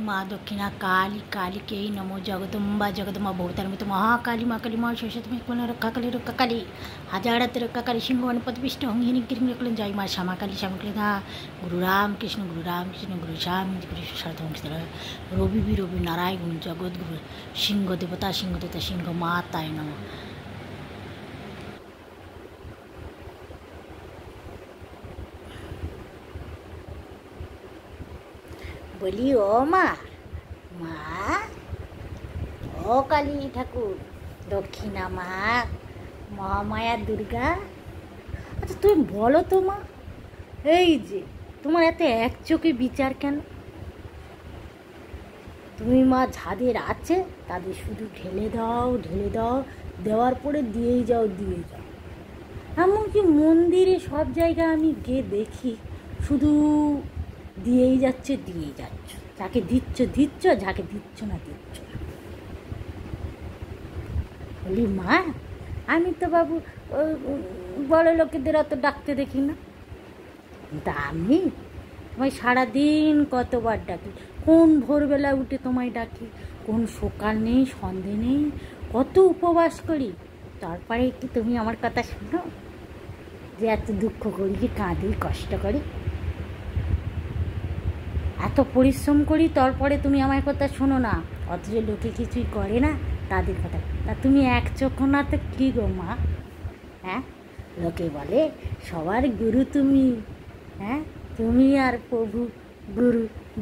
মা দক্ষিণা কালী কালীকেই নমো জগদম্বা জগদম্বা ভবতারিণী মহাকালী মা কালী মা সরস্বতী রক্ষাকালী রক্ষাকালী হাজারাতে রক্ষাকালী সিংহবান পদপিষ্ট হংহিনী গিরিকলেন জয় মা শ্যামাকালী শ্যামকলেধা গুরু রামকৃষ্ণ গুরু শ্যাম গুরু সারথ রবি রবি নারায়ণ জগৎগুরু সিংহ দেবতা সিংহ মাতায় নম। বলি ও মা, মা ও কালী ঠাকুর দক্ষিণা মা মহামায়া দুর্গা, আচ্ছা তুমি বলো তো মা, এই যে তোমার এত এক চোখে বিচার কেন? তুমি মা যাদের আছে তাদের শুধু ঢেলে দাও, দেওয়ার পরে দিয়েই যাও। এমনকি মন্দিরে সব জায়গায় আমি গিয়ে দেখি শুধু দিয়েই যাচ্ছ, যাকে দিচ্ছ, যাকে দিচ্ছ না। বলি মা, আমি তো বাবু বড় লোকেদের অত ডাকতে দেখি না, কিন্তু আমি তোমায় সারাদিন কতবার ডাকি, কোন ভোরবেলা উঠে তোমায় ডাকি, কোন সকাল নেই সন্ধে নেই, কত উপবাস করি, তারপরে কি তুমি আমার কথা শোনো যে এত দুঃখ করি, কি কাঁদি, কষ্ট করি, এত পরিশ্রম করি, তারপরে তুমি আমার কথা শোনো না, অথচ লোকে কিছুই করে না তাদের কথা। তা তুমি এক চোখ না তো কী গো মা? হ্যাঁ, লোকে বলে সবার গুরু তুমি, হ্যাঁ তুমি আর প্রভু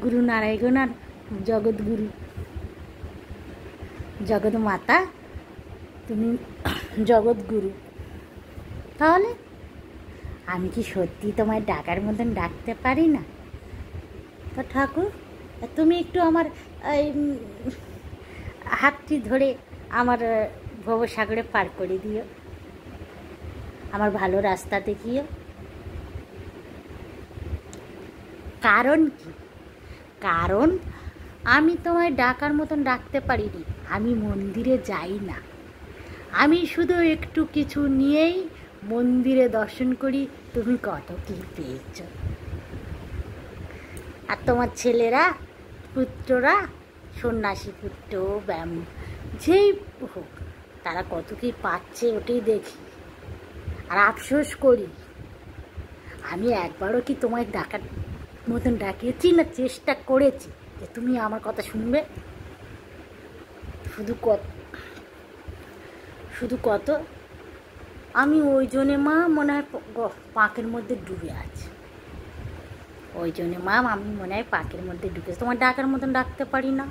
গুরু নারায়ণ আর জগৎগুরু জগৎ মাতা, তুমি জগৎগুরু। তাহলে আমি কি সত্যি তোমায় ডাকার মতন ডাকতে পারি না? তা ঠাকুর, তুমি একটু আমার হাতটি ধরে আমার ভবসাগরে পার করে দিও, আমার ভালো রাস্তা দেখিও। কারণ কি? কারণ আমি তোমায় ডাকার মতন ডাকতে পারিনি, আমি মন্দিরে যাই না, আমি শুধু একটু কিছু নিয়েই মন্দিরে দর্শন করি। তুমি কত কী পেয়েছ, আর তোমার ছেলেরা পুত্ররা সন্ন্যাসী পুত্র ব্যায়াম যেই হোক, তারা কত কী পাচ্ছে ওটাই দেখি আর আফসোস করি। আমি একবারও কি তোমায় ডাকার মতন ডাকিয়েছি না? চেষ্টা করেছি যে তুমি আমার কথা শুনবে? শুধু কত আমি ওই জন্যে মা মনে হয় পাঁকের মধ্যে ডুবে আছি, ওই জন্যে মা আমি মনে হয় পাকের মধ্যে ঢুকেছি, তোমার ডাকার মতন ডাকতে পারি না।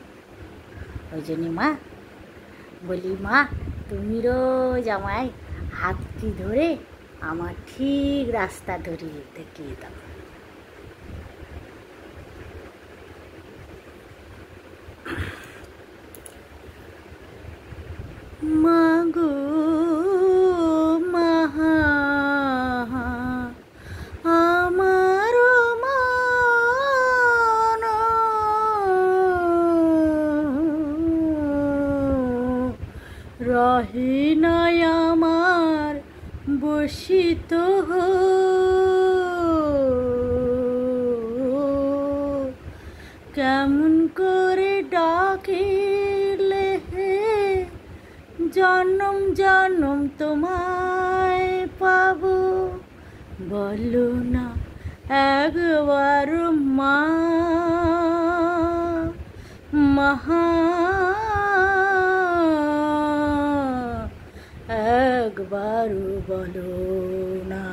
ওই জন্যে মা বলি, মা তুমি রোজ আমায় হাতটি ধরে আমার ঠিক রাস্তা ধরিয়ে দেখিয়ে দাও। মা গো মাহা আমার মান রহে নাই আমার বসিত, কেমন করে ডাকিলে জনম জনম তোমায় পাবো, বলো না একবার মা, মহা একবার বলো না।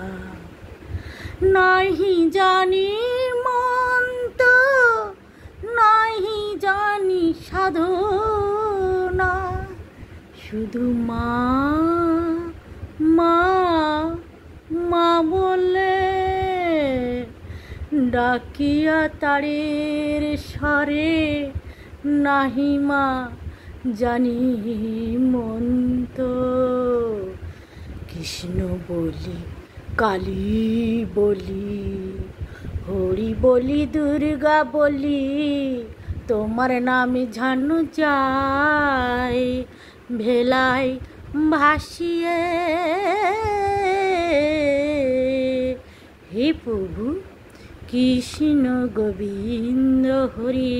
নাহি জানি মন্ত, নাহি জানি সাধনা, শুধু মা মা মা বলে ডাকিয়া তারের স্বরে, নাহি মা জানি মন্ত। কৃষ্ণ বলি, কালী বলি, হরি বলি, দুর্গা বলি, তোমার নামে ঝানু যায় ভেলায় ভাসিয়ে। হে প্রভু কৃষ্ণ গোবিন্দ হরি।